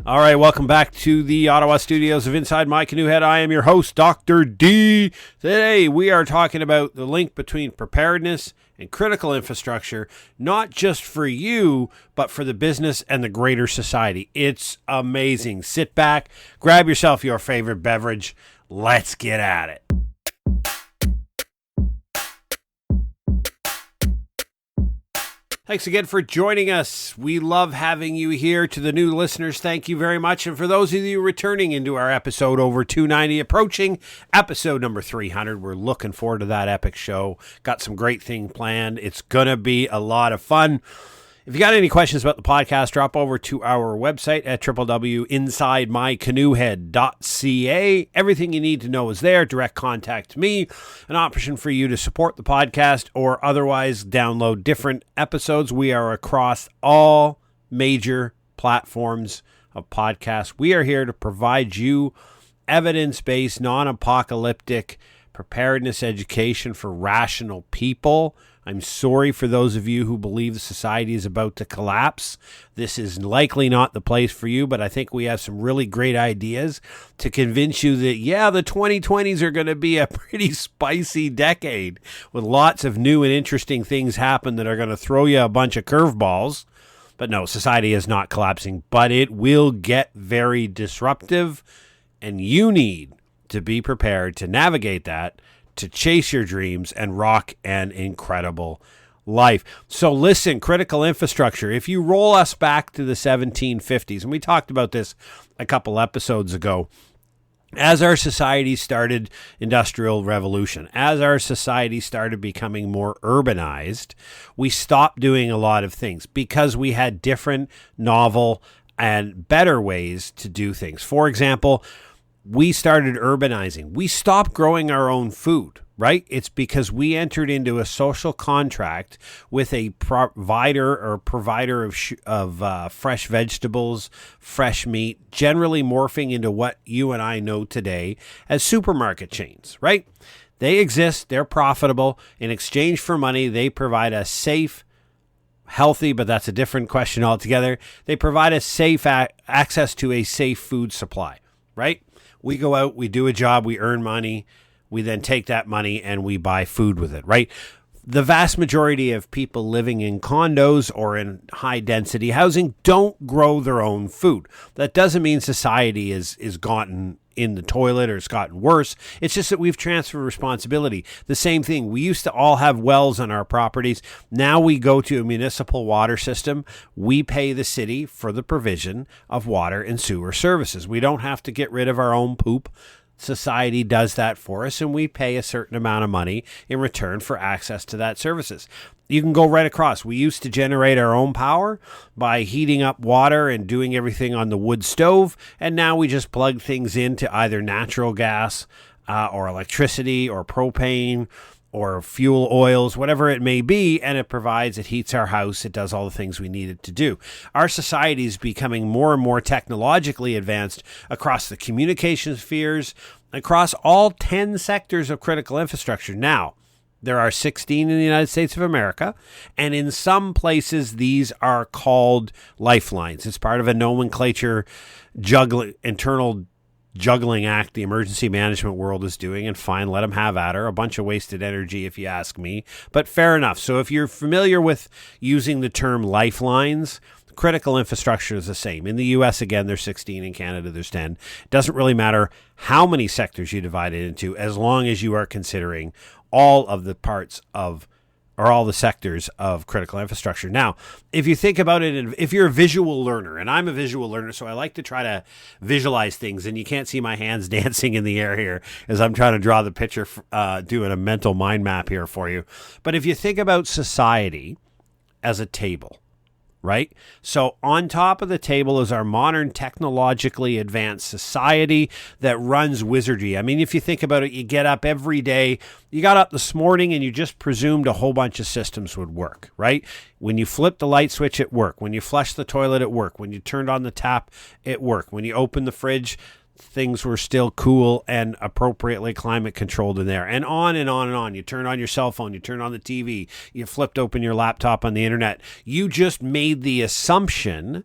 All right, welcome back to the Ottawa studios of Inside My Canoe Head. I am your host, Dr. D. Today, we are talking about the link between preparedness and critical infrastructure, not just for you, but for the business and the greater society. It's amazing. Sit back, grab yourself your favorite beverage. Let's get at it. Thanks again for joining us. We love having you here. To the new listeners, thank you very much. And for those of you returning into our episode over 290, approaching episode number 300, we're looking forward to that epic show. Got some great things planned. It's going to be a lot of fun. If you got any questions about the podcast, drop over to our website at www.insidemycanoehead.ca. Everything you need to know is there. Direct contact me. An option for you to support the podcast or otherwise download different episodes. We are across all major platforms of podcasts. We are here to provide you evidence-based, non-apocalyptic preparedness education for rational people. I'm sorry for those of you who believe the society is about to collapse. This is likely not the place for you, but I think we have some really great ideas to convince you that, yeah, the 2020s are going to be a pretty spicy decade with lots of new and interesting things happen that are going to throw you a bunch of curveballs. But no, society is not collapsing, but it will get very disruptive, and you need to be prepared to navigate that, to chase your dreams and rock an incredible life. So listen, critical infrastructure, if you roll us back to the 1750s, and we talked about this a couple episodes ago, as our society started industrial revolution, as our society started becoming more urbanized, we stopped doing a lot of things because we had different, novel, and better ways to do things. For example, we started urbanizing. We stopped growing our own food, right? It's because we entered into a social contract with a provider of fresh vegetables, fresh meat, generally morphing into what you and I know today as supermarket chains, right? They exist. They're profitable. In exchange for money, they provide us safe, healthy, but that's a different question altogether. They provide us safe access to a safe food supply, right? We go out, we do a job, we earn money, we then take that money and we buy food with it, right? The vast majority of people living in condos or in high-density housing don't grow their own food. That doesn't mean society is gotten in the toilet or it's gotten worse. It's just that we've transferred responsibility. The same thing. We used to all have wells on our properties. Now we go to a municipal water system. We pay the city for the provision of water and sewer services. We don't have to get rid of our own poop. Society does that for us, and we pay a certain amount of money in return for access to that services. You can go right across. We used to generate our own power by heating up water and doing everything on the wood stove, and now we just plug things into either natural gas or electricity or propane or fuel oils, whatever it may be, and it heats our house, it does all the things we need it to do. Our society is becoming more and more technologically advanced across the communication spheres, across all 10 sectors of critical infrastructure. Now, there are 16 in the United States of America, and in some places these are called lifelines. It's part of a nomenclature internal juggling act the emergency management world is doing, and fine, let them have at her. A bunch of wasted energy, if you ask me, but fair enough. So if you're familiar with using the term lifelines, critical infrastructure is the same. In the U.S., again, there's 16. In Canada, there's 10. It doesn't really matter how many sectors you divide it into, as long as you are considering all of the parts of, or all the sectors of critical infrastructure. Now, if you think about it, if you're a visual learner, and I'm a visual learner, so I like to try to visualize things, and you can't see my hands dancing in the air here as I'm trying to draw the picture, doing a mental mind map here for you. But if you think about society as a table, right? So on top of the table is our modern technologically advanced society that runs wizardry. I mean, if you think about it, you get up every day. You got up this morning and you just presumed a whole bunch of systems would work, right? When you flipped the light switch, it worked. When you flushed the toilet, it worked. When you turned on the tap, it worked. When you opened the fridge, things were still cool and appropriately climate controlled in there, and on and on and on. You turn on your cell phone, you turn on the TV, you flipped open your laptop on the internet. You just made the assumption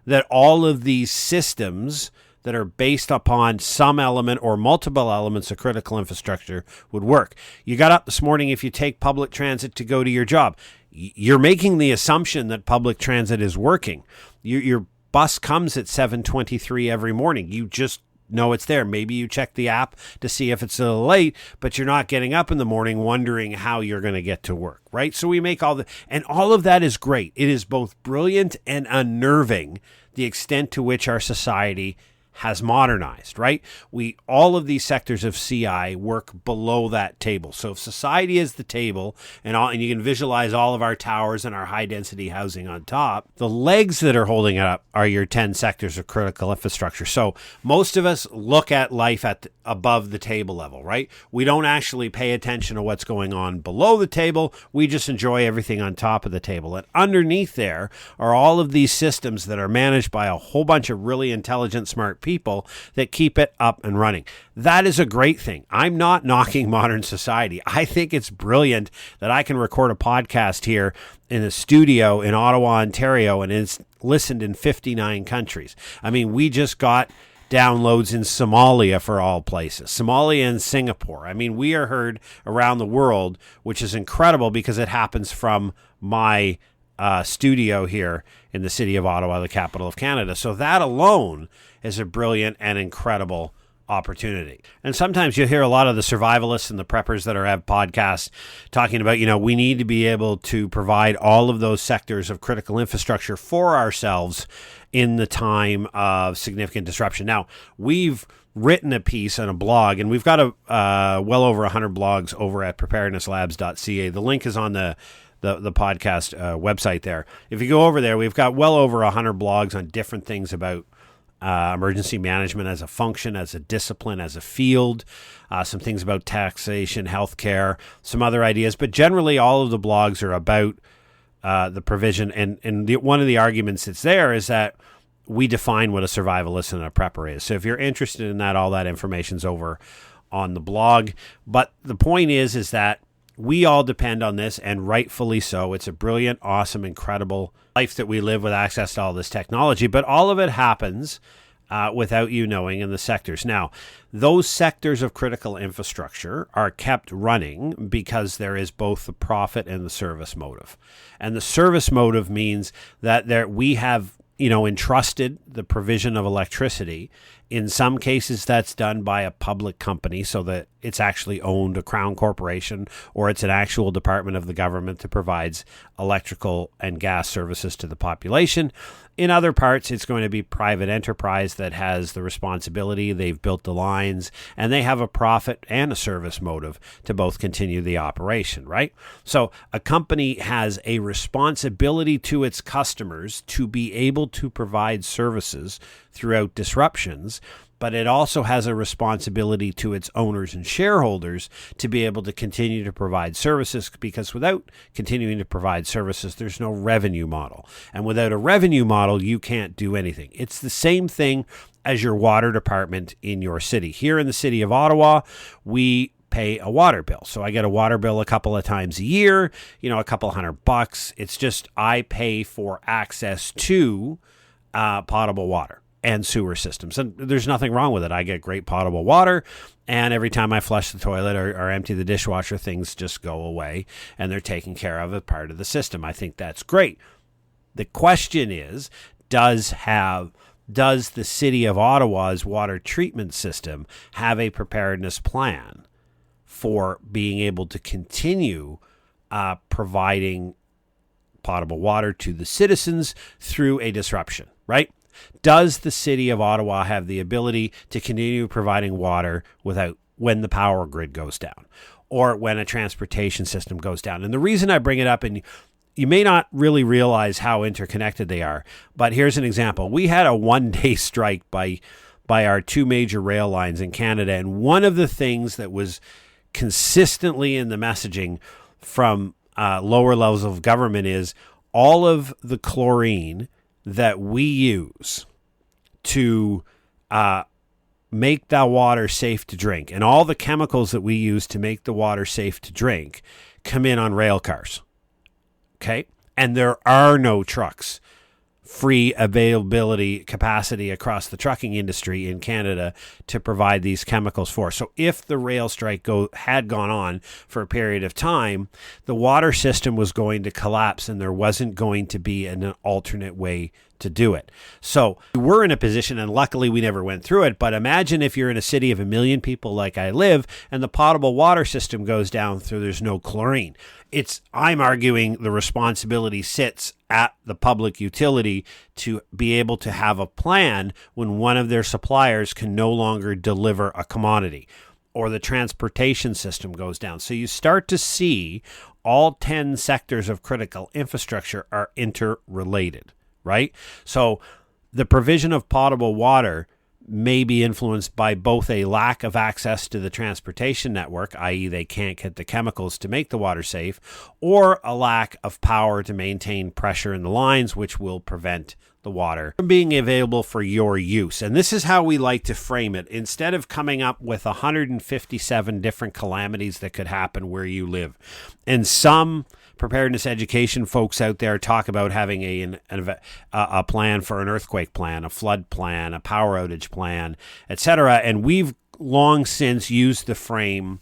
that all of these systems that are based upon some element or multiple elements of critical infrastructure would work. You got up this morning, if you take public transit to go to your job, you're making the assumption that public transit is working. Your bus comes at 7:23 every morning. You just know it's there. Maybe you check the app to see if it's a little late, but you're not getting up in the morning wondering how you're going to get to work, right? So we make and all of that is great. It is both brilliant and unnerving, the extent to which our society has modernized, right? All of these sectors of CI work below that table. So if society is the table and you can visualize all of our towers and our high density housing on top, the legs that are holding it up are your 10 sectors of critical infrastructure. So most of us look at life above the table level, right? We don't actually pay attention to what's going on below the table. We just enjoy everything on top of the table. And underneath there are all of these systems that are managed by a whole bunch of really intelligent, smart people that keep it up and running. That is a great thing. I'm not knocking modern society. I think it's brilliant that I can record a podcast here in a studio in Ottawa, Ontario, and it's listened in 59 countries. I mean, we just got downloads in Somalia, for all places. Somalia and Singapore. I mean, we are heard around the world, which is incredible because it happens from my studio here in the city of Ottawa, the capital of Canada. So that alone is a brilliant and incredible opportunity. And sometimes you hear a lot of the survivalists and the preppers that have podcasts talking about, we need to be able to provide all of those sectors of critical infrastructure for ourselves in the time of significant disruption. Now, we've written a piece on a blog, and we've got well over 100 blogs over at preparednesslabs.ca. The link is on the podcast website there. If you go over there, we've got well over 100 blogs on different things about emergency management as a function, as a discipline, as a field, some things about taxation, healthcare, some other ideas. But generally, all of the blogs are about the provision. And one of the arguments that's there is that we define what a survivalist and a prepper is. So if you're interested in that, all that information's over on the blog. But the point is that we all depend on this, and rightfully so. It's a brilliant, awesome, incredible life that we live with access to all this technology, but all of it happens without you knowing in the sectors. Now, those sectors of critical infrastructure are kept running because there is both the profit and the service motive. And the service motive means that we have entrusted the provision of electricity. In some cases, that's done by a public company so that it's actually owned, a crown corporation, or it's an actual department of the government that provides electrical and gas services to the population. In other parts, it's going to be private enterprise that has the responsibility. They've built the lines, and they have a profit and a service motive to both continue the operation, right? So a company has a responsibility to its customers to be able to provide services throughout disruptions, but it also has a responsibility to its owners and shareholders to be able to continue to provide services, because without continuing to provide services, there's no revenue model. And without a revenue model, you can't do anything. It's the same thing as your water department in your city. Here in the city of Ottawa, we pay a water bill. So I get a water bill a couple of times a year, a couple $100. It's just I pay for access to potable water and sewer systems. And there's nothing wrong with it. I get great potable water, and every time I flush the toilet or empty the dishwasher, things just go away, and they're taken care of as part of the system. I think that's great. The question is, does the city of Ottawa's water treatment system have a preparedness plan for being able to continue providing potable water to the citizens through a disruption, right? Does the city of Ottawa have the ability to continue providing water when the power grid goes down or when a transportation system goes down? And the reason I bring it up, and you may not really realize how interconnected they are, but here's an example. We had a one-day strike by our two major rail lines in Canada, and one of the things that was consistently in the messaging from lower levels of government is all of the chlorine that we use to make that water safe to drink, and all the chemicals that we use to make the water safe to drink, come in on rail cars. Okay? And there are no trucks free availability capacity across the trucking industry in Canada to provide these chemicals for. So if the rail strike had gone on for a period of time, the water system was going to collapse and there wasn't going to be an alternate way to do it. So we're in a position, and luckily we never went through it, but imagine if you're in a city of 1 million people like I live and the potable water system goes down so there's no chlorine. I'm arguing the responsibility sits at the public utility to be able to have a plan when one of their suppliers can no longer deliver a commodity or the transportation system goes down. So you start to see all 10 sectors of critical infrastructure are interrelated, right? So the provision of potable water may be influenced by both a lack of access to the transportation network, i.e. they can't get the chemicals to make the water safe, or a lack of power to maintain pressure in the lines, which will prevent the water from being available for your use. And this is how we like to frame it. Instead of coming up with 157 different calamities that could happen where you live, and some preparedness education folks out there talk about having a plan for an earthquake plan, a flood plan, a power outage plan, etc. And we've long since used the frame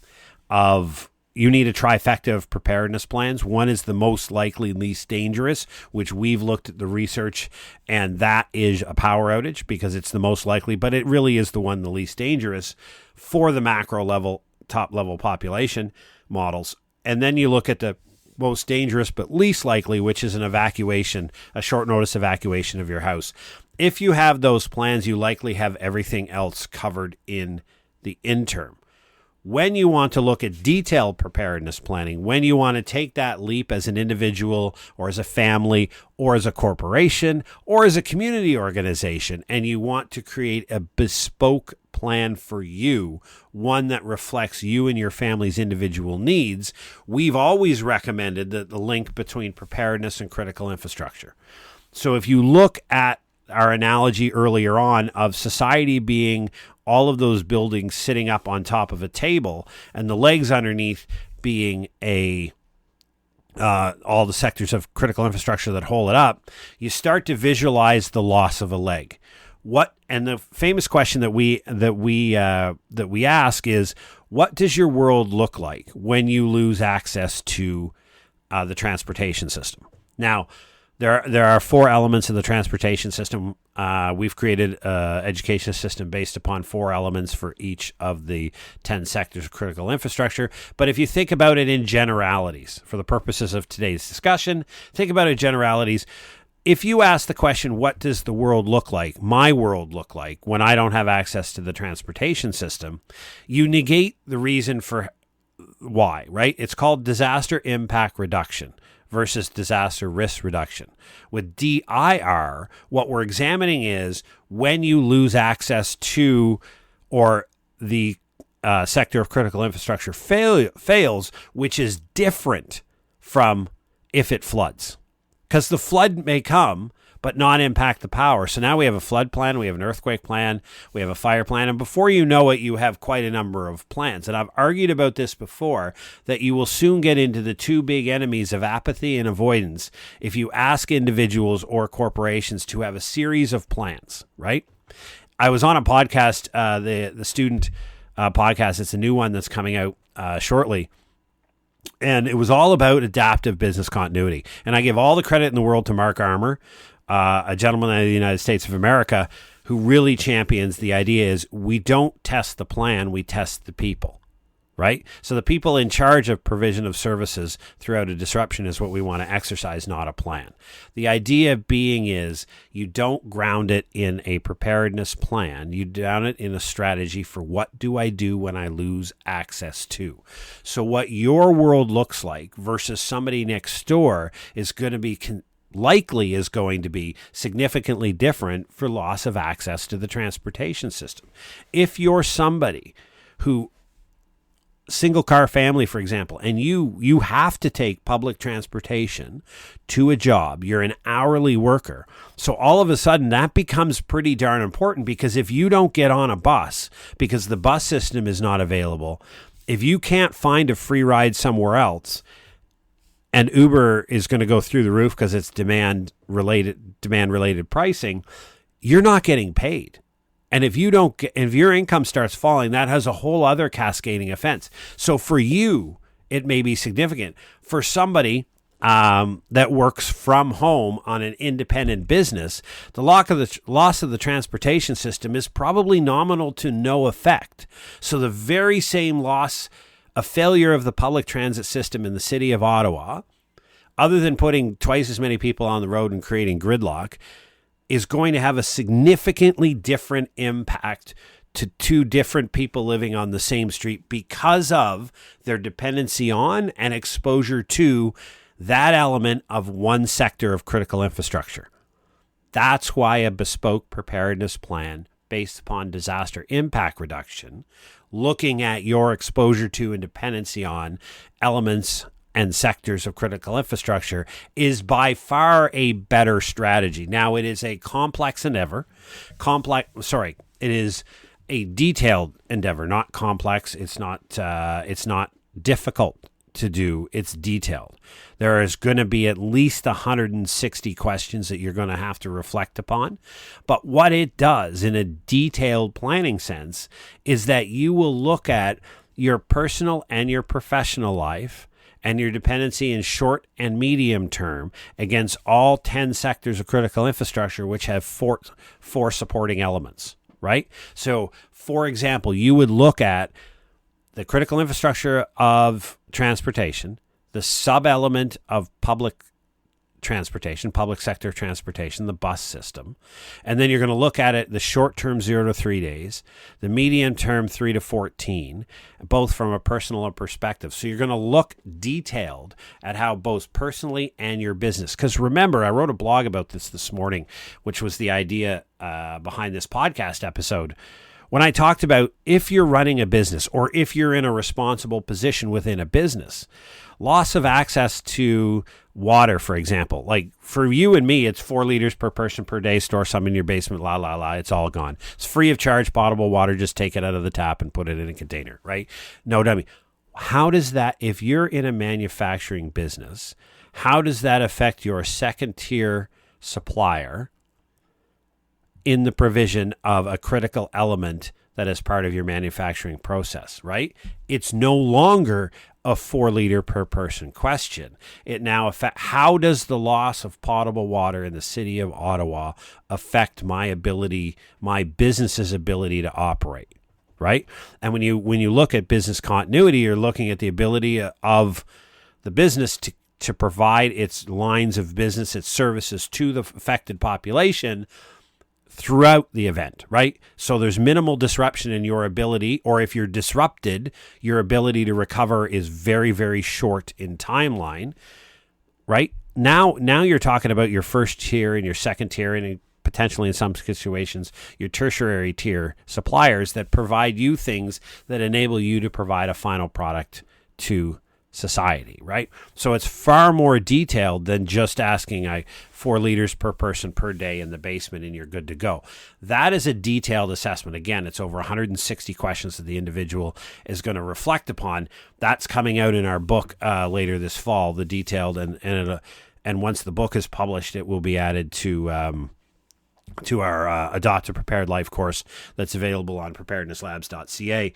of you need a trifecta of preparedness plans. One is the most likely, least dangerous, which we've looked at the research, and that is a power outage because it's the most likely, but it really is the one the least dangerous for the macro level, top level population models. And then you look at the most dangerous but least likely, which is an evacuation, a short notice evacuation of your house. If you have those plans, you likely have everything else covered in the interim. When you want to look at detailed preparedness planning, when you want to take that leap as an individual or as a family or as a corporation or as a community organization, and you want to create a bespoke plan for you, one that reflects you and your family's individual needs, we've always recommended that the link between preparedness and critical infrastructure. So if you look at our analogy earlier on of society being all of those buildings sitting up on top of a table and the legs underneath being all the sectors of critical infrastructure that hold it up, you start to visualize the loss of a leg. And the famous question that we ask is, what does your world look like when you lose access to the transportation system? Now, there are 4 elements of the transportation system. We've created an education system based upon 4 elements for each of the 10 sectors of critical infrastructure. But if you think about it in generalities, for the purposes of today's discussion, think about it in generalities. If you ask the question, what does the world look like, my world look like, when I don't have access to the transportation system, you negate the reason for why, right? It's called disaster impact reduction versus disaster risk reduction. With DIR, what we're examining is when you lose access to or the sector of critical infrastructure fails, which is different from if it floods. Because the flood may come, but not impact the power. So now we have a flood plan, we have an earthquake plan, we have a fire plan, and before you know it, you have quite a number of plans. And I've argued about this before, that you will soon get into the 2 big enemies of apathy and avoidance if you ask individuals or corporations to have a series of plans, right? I was on a podcast, the student podcast. It's a new one that's coming out shortly. And it was all about adaptive business continuity. And I give all the credit in the world to Mark Armour, a gentleman out of the United States of America, who really champions the idea is we don't test the plan, we test the people, right? So the people in charge of provision of services throughout a disruption is what we want to exercise, not a plan. The idea being is you don't ground it in a preparedness plan. You ground it in a strategy for what do I do when I lose access to. So what your world looks like versus somebody next door is going to be likely is going to be significantly different for loss of access to the transportation system. If you're somebody who single car family, for example, and you have to take public transportation to a job, you're an hourly worker. So all of a sudden that becomes pretty darn important, because if you don't get on a bus because the bus system is not available, if you can't find a free ride somewhere else, and Uber is going to go through the roof because it's demand related pricing, you're not getting paid. And if your income starts falling, that has a whole other cascading effect. So for you, it may be significant. For somebody that works from home on an independent business, the loss of the transportation system is probably nominal to no effect. So the very same loss, a failure of the public transit system in the city of Ottawa, other than putting twice as many people on the road and creating gridlock, is going to have a significantly different impact to two different people living on the same street because of their dependency on and exposure to that element of one sector of critical infrastructure. That's why a bespoke preparedness plan based upon disaster impact reduction, looking at your exposure to and dependency on elements and sectors of critical infrastructure, is by far a better strategy. Now, it is a complex endeavor. It is a detailed endeavor, not complex. It's not difficult to do. It's detailed. There is going to be at least 160 questions that you're going to have to reflect upon. But what it does in a detailed planning sense is that you will look at your personal and your professional life and your dependency in short and medium term against all 10 sectors of critical infrastructure, which have four supporting elements, right? So, for example, you would look at the critical infrastructure of transportation, the sub-element of public transportation, public sector transportation, the bus system. And then you're going to look at it the short term 0 to 3 days, the medium term 3 to 14, both from a personal perspective. So you're going to look detailed at how both personally and your business. Because remember, I wrote a blog about this morning, which was the idea behind this podcast episode. When I talked about if you're running a business or if you're in a responsible position within a business, loss of access to water, for example, like for you and me, it's 4 liters per person per day, store some in your basement, it's all gone. It's free of charge, potable water, just take it out of the tap and put it in a container, right? No dummy. How does that, if you're in a manufacturing business, how does that affect your second tier supplier in the provision of a critical element that is part of your manufacturing process, right? It's no longer a 4 liter per person question. It now affects, how does the loss of potable water in the city of Ottawa affect my business's ability to operate, right? And when you look at business continuity, you're looking at the ability of the business to provide its lines of business, its services to the affected population throughout the event, right? So there's minimal disruption in your ability, or if you're disrupted, your ability to recover is very, very short in timeline, right? Now you're talking about your first tier and your second tier, and potentially in some situations, your tertiary tier suppliers that provide you things that enable you to provide a final product to society, right? So it's far more detailed than just asking 4 liters per person per day in the basement and you're good to go. That is a detailed assessment. Again, it's over 160 questions that the individual is going to reflect upon. That's coming out in our book later this fall, the detailed, and once the book is published, it will be added to our Adopt a Prepared Life course that's available on preparednesslabs.ca.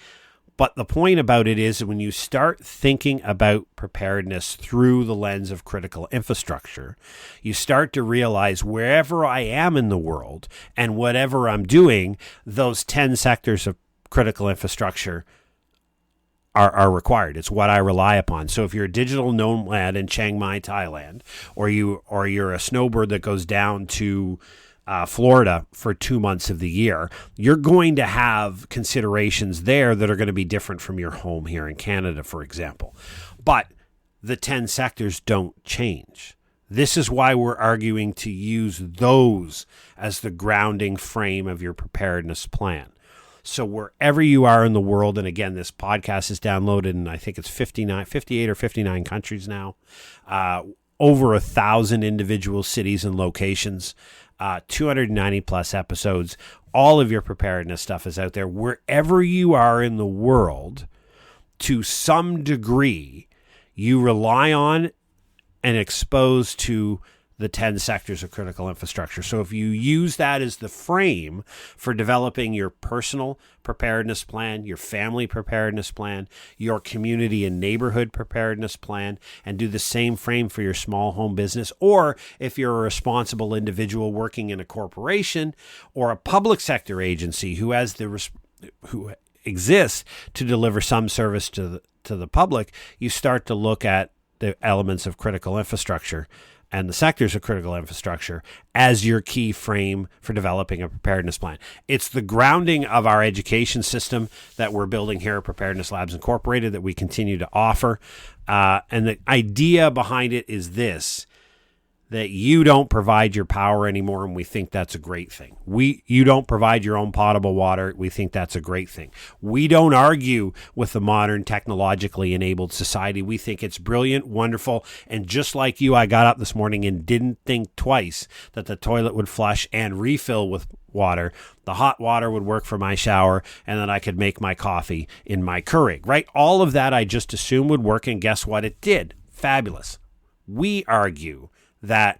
But the point about it is when you start thinking about preparedness through the lens of critical infrastructure, you start to realize wherever I am in the world and whatever I'm doing, those 10 sectors of critical infrastructure are required. It's what I rely upon. So if you're a digital nomad in Chiang Mai, Thailand, or you're a snowbird that goes down to Florida for 2 months of the year, you're going to have considerations there that are going to be different from your home here in Canada, for example. But the 10 sectors don't change. This is why we're arguing to use those as the grounding frame of your preparedness plan. So wherever you are in the world, and again, this podcast is downloaded in, I think it's 58 or 59 countries now, over 1,000 individual cities and locations, 290 plus episodes. All of your preparedness stuff is out there. Wherever you are in the world, to some degree, you rely on and exposed to the 10 sectors of critical infrastructure. So if you use that as the frame for developing your personal preparedness plan, your family preparedness plan, your community and neighborhood preparedness plan, and do the same frame for your small home business, or if you're a responsible individual working in a corporation or a public sector agency who exists to deliver some service to the public, you start to look at the elements of critical infrastructure and the sectors of critical infrastructure as your key frame for developing a preparedness plan. It's the grounding of our education system that we're building here at Preparedness Labs Incorporated that we continue to offer. And the idea behind it is this, that you don't provide your power anymore, and we think that's a great thing. You don't provide your own potable water. We think that's a great thing. We don't argue with the modern technologically enabled society. We think it's brilliant, wonderful, and just like you, I got up this morning and didn't think twice that the toilet would flush and refill with water. The hot water would work for my shower, and then I could make my coffee in my Keurig, right? All of that I just assumed would work, and guess what? It did. Fabulous. We argue that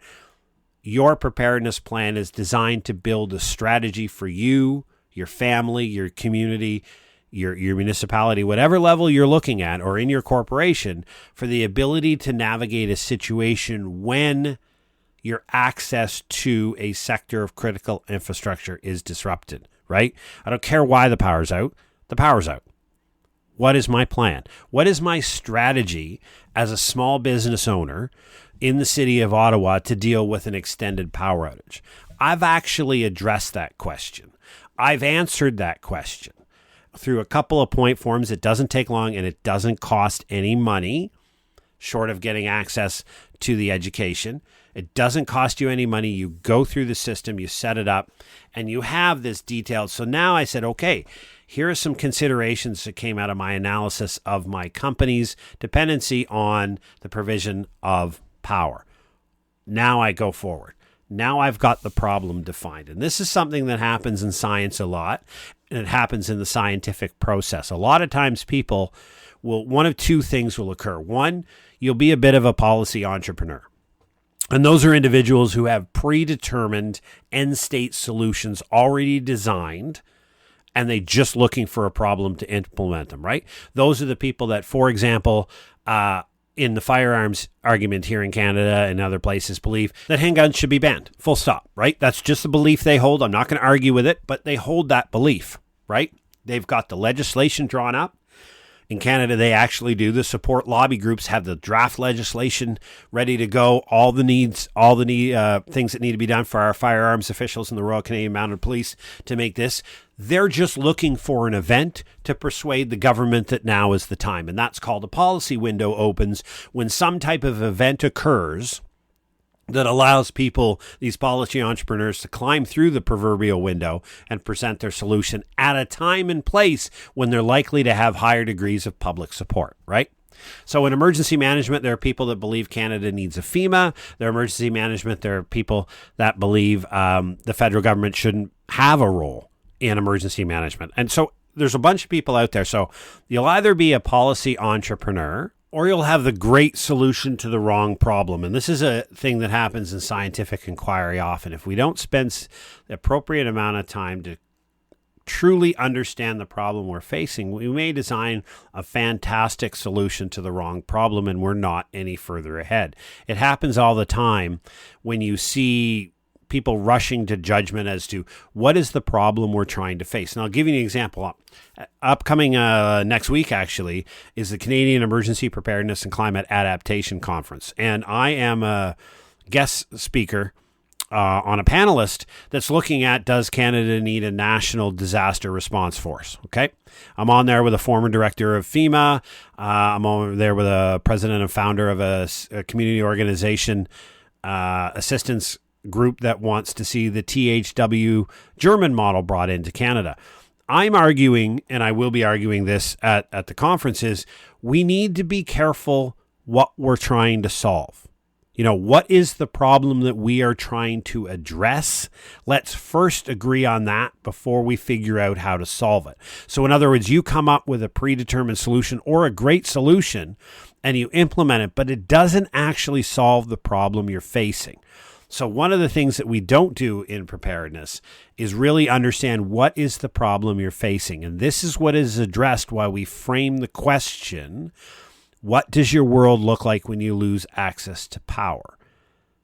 your preparedness plan is designed to build a strategy for you, your family, your community, your municipality, whatever level you're looking at, or in your corporation, for the ability to navigate a situation when your access to a sector of critical infrastructure is disrupted, right? I don't care why the power's out. The power's out. What is my plan? What is my strategy as a small business owner in the city of Ottawa to deal with an extended power outage? I've actually addressed that question. I've answered that question through a couple of point forms. It doesn't take long, and it doesn't cost any money, short of getting access to the education. It doesn't cost you any money. You go through the system, you set it up, and you have this detailed. So now I said, okay, here are some considerations that came out of my analysis of my company's dependency on the provision of power. Now I go forward. Now I've got the problem defined. And this is something that happens in science a lot, and it happens in the scientific process. A lot of times people one of two things will occur. One, you'll be a bit of a policy entrepreneur. And those are individuals who have predetermined end state solutions already designed, and they just looking for a problem to implement them, right? Those are the people that, for example, in the firearms argument here in Canada and other places, believe that handguns should be banned, full stop, right? That's just the belief they hold. I'm not going to argue with it, but they hold that belief, right? They've got the legislation drawn up. In Canada, they actually do. The support lobby groups have the draft legislation ready to go. All the things that need to be done for our firearms officials in the Royal Canadian Mounted Police to make this. They're just looking for an event to persuade the government that now is the time. And that's called a policy window opens when some type of event occurs that allows people, these policy entrepreneurs, to climb through the proverbial window and present their solution at a time and place when they're likely to have higher degrees of public support, right? So in emergency management, there are people that believe Canada needs a FEMA. There are emergency management, there are people that believe the federal government shouldn't have a role in emergency management. And so there's a bunch of people out there. So you'll either be a policy entrepreneur, or you'll have the great solution to the wrong problem. And this is a thing that happens in scientific inquiry often. If we don't spend the appropriate amount of time to truly understand the problem we're facing, we may design a fantastic solution to the wrong problem, and we're not any further ahead. It happens all the time when you see people rushing to judgment as to what is the problem we're trying to face. And I'll give you an example. Upcoming next week, actually, is the Canadian Emergency Preparedness and Climate Adaptation Conference. And I am a guest speaker on a panelist that's looking at, does Canada need a national disaster response force? Okay. I'm on there with a former director of FEMA. I'm on there with a president and founder of a community organization assistance group that wants to see the THW German model brought into Canada. I'm arguing, and I will be arguing this at the conferences, we need to be careful what we're trying to solve. You know, what is the problem that we are trying to address? Let's first agree on that before we figure out how to solve it. So in other words, you come up with a predetermined solution or a great solution, and you implement it, but it doesn't actually solve the problem you're facing. So one of the things that we don't do in preparedness is really understand what is the problem you're facing. And this is what is addressed while we frame the question, what does your world look like when you lose access to power?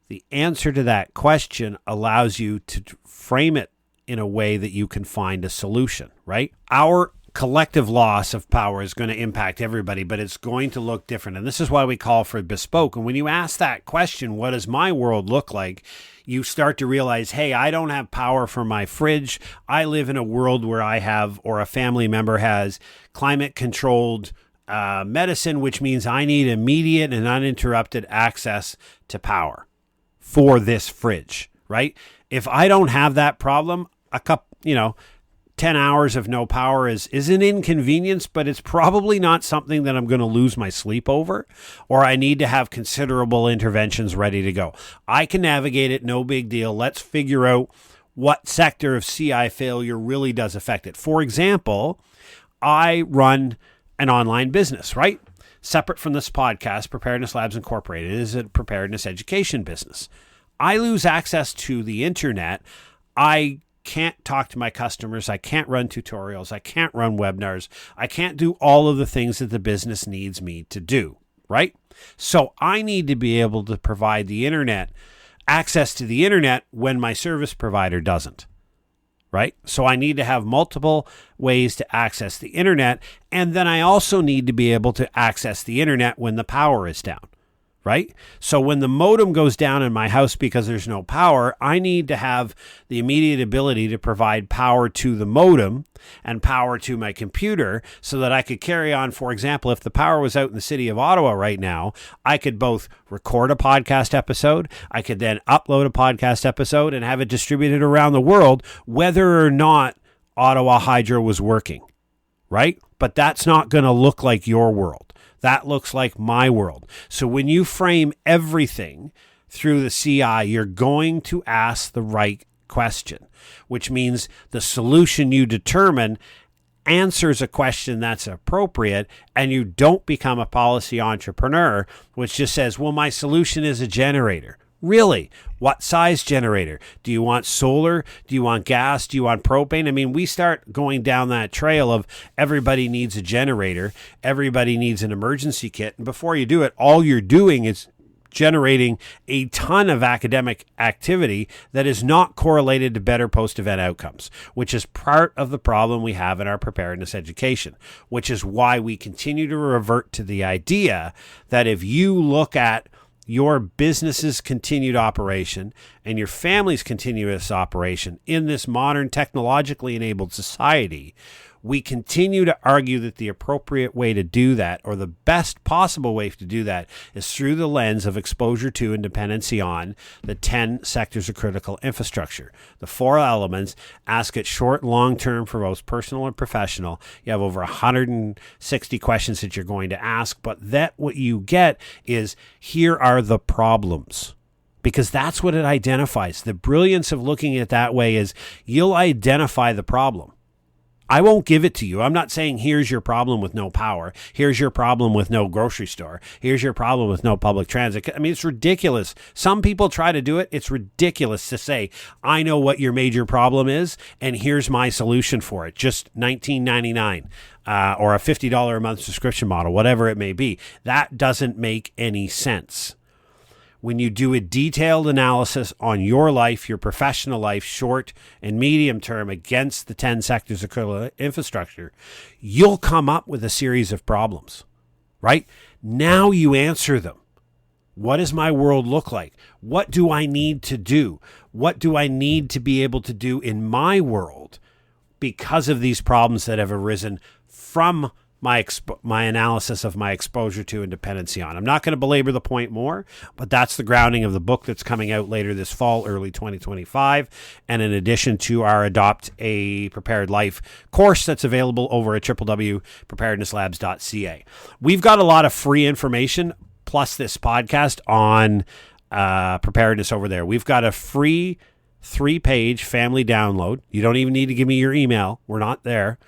The answer to that question allows you to frame it in a way that you can find a solution, right? Our collective loss of power is going to impact everybody, but it's going to look different. And this is why we call for bespoke. And when you ask that question, what does my world look like? You start to realize, hey, I don't have power for my fridge. I live in a world where I have, or a family member has, climate controlled medicine, which means I need immediate and uninterrupted access to power for this fridge, right? If I don't have that problem, 10 hours of no power is an inconvenience, but it's probably not something that I'm going to lose my sleep over, or I need to have considerable interventions ready to go. I can navigate it, no big deal. Let's figure out what sector of CI failure really does affect it. For example, I run an online business, right? Separate from this podcast, Preparedness Labs Incorporated is a preparedness education business. I lose access to the internet. I can't talk to my customers. I can't run tutorials. I can't run webinars. I can't do all of the things that the business needs me to do, right? So I need to be able to provide the internet, access to the internet when my service provider doesn't, right? So I need to have multiple ways to access the internet. And then I also need to be able to access the internet when the power is down. Right? So when the modem goes down in my house because there's no power, I need to have the immediate ability to provide power to the modem and power to my computer so that I could carry on. For example, if the power was out in the city of Ottawa right now, I could both record a podcast episode, I could then upload a podcast episode and have it distributed around the world, whether or not Ottawa Hydro was working, right? But that's not going to look like your world. That looks like my world. So when you frame everything through the CI, you're going to ask the right question, which means the solution you determine answers a question that's appropriate, and you don't become a policy entrepreneur, which just says, well, my solution is a generator. Really? What size generator? Do you want solar? Do you want gas? Do you want propane? I mean, we start going down that trail of everybody needs a generator. Everybody needs an emergency kit. And before you do it, all you're doing is generating a ton of academic activity that is not correlated to better post-event outcomes, which is part of the problem we have in our preparedness education, which is why we continue to revert to the idea that if you look at your business's continued operation and your family's continuous operation in this modern technologically enabled society, we continue to argue that the appropriate way to do that, or the best possible way to do that, is through the lens of exposure to and dependency on the 10 sectors of critical infrastructure. The 4 elements, ask it short and long term for both personal and professional. You have over 160 questions that you're going to ask, but that what you get is, here are the problems. Because that's what it identifies. The brilliance of looking at it that way is you'll identify the problem. I won't give it to you. I'm not saying here's your problem with no power. Here's your problem with no grocery store. Here's your problem with no public transit. I mean, it's ridiculous. Some people try to do it. It's ridiculous to say, I know what your major problem is, and here's my solution for it. Just $19.99 or a $50 a month subscription model, whatever it may be. That doesn't make any sense. When you do a detailed analysis on your life, your professional life, short and medium term, against the 10 sectors of critical infrastructure, you'll come up with a series of problems, right? Now you answer them. What does my world look like? What do I need to do? What do I need to be able to do in my world because of these problems that have arisen from my analysis of my exposure to and dependency on? I'm not going to belabor the point more, but that's the grounding of the book that's coming out later this fall, early 2025. And in addition to our Adopt a Prepared Life course that's available over at www.preparednesslabs.ca. We've got a lot of free information, plus this podcast on preparedness over there. We've got a free 3-page family download. You don't even need to give me your email. We're not there.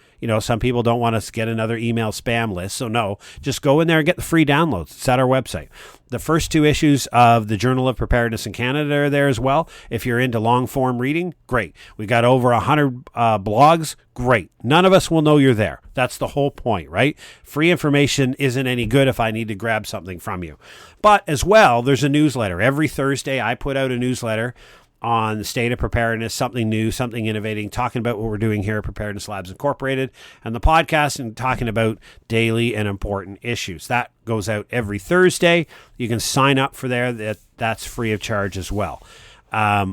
Some people don't want us to get another email spam list. So no, just go in there and get the free downloads. It's at our website. The first 2 issues of the Journal of Preparedness in Canada are there as well. If you're into long form reading, great. We got over 100 blogs. Great. None of us will know you're there. That's the whole point, right? Free information isn't any good if I need to grab something from you. But as well, there's a newsletter. Every Thursday, I put out a newsletter on the state of preparedness, something new, something innovating, talking about what we're doing here at Preparedness Labs Incorporated, and the podcast, and talking about daily and important issues. That goes out every Thursday. You can sign up for there. That's free of charge as well.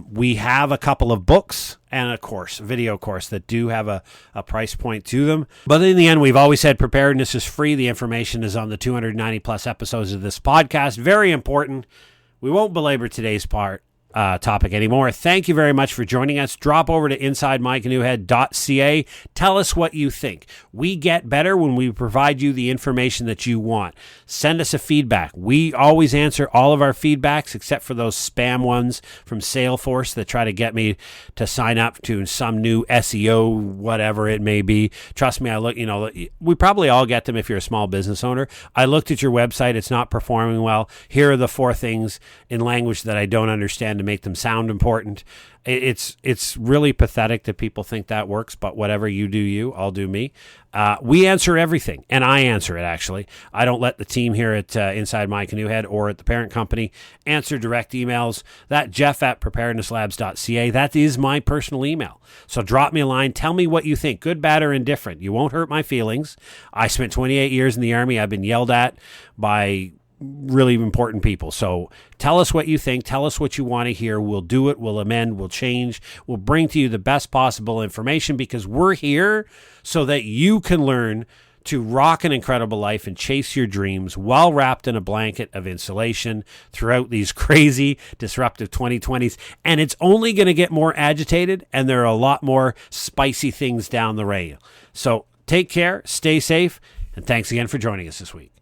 We have a couple of books and a course, a video course, that do have a price point to them. But in the end, we've always said preparedness is free. The information is on the 290 plus episodes of this podcast. Very important. We won't belabor today's topic anymore. Thank you very much for joining us. Drop over to insidemycanoehead.ca. Tell us what you think. We get better when we provide you the information that you want. Send us a feedback. We always answer all of our feedbacks except for those spam ones from Salesforce that try to get me to sign up to some new SEO, whatever it may be. Trust me, we probably all get them if you're a small business owner. I looked at your website. It's not performing well. Here are the 4 things in language that I don't understand to make them sound important. It's really pathetic that people think that works, but whatever, you do you, I'll do me. We answer everything, and I answer it, actually. I don't let the team here at Inside My Canoe Head or at the parent company answer direct emails. That jeff@preparednesslabs.ca, that is my personal email. So drop me a line. Tell me what you think, good, bad, or indifferent. You won't hurt my feelings. I spent 28 years in the Army. I've been yelled at by really important people. So tell us what you think. Tell us what you want to hear. We'll do it. We'll amend. We'll change. We'll bring to you the best possible information, because we're here so that you can learn to rock an incredible life and chase your dreams while wrapped in a blanket of insulation throughout these crazy, disruptive 2020s. And it's only going to get more agitated, and there are a lot more spicy things down the rail. So take care, stay safe, and thanks again for joining us this week.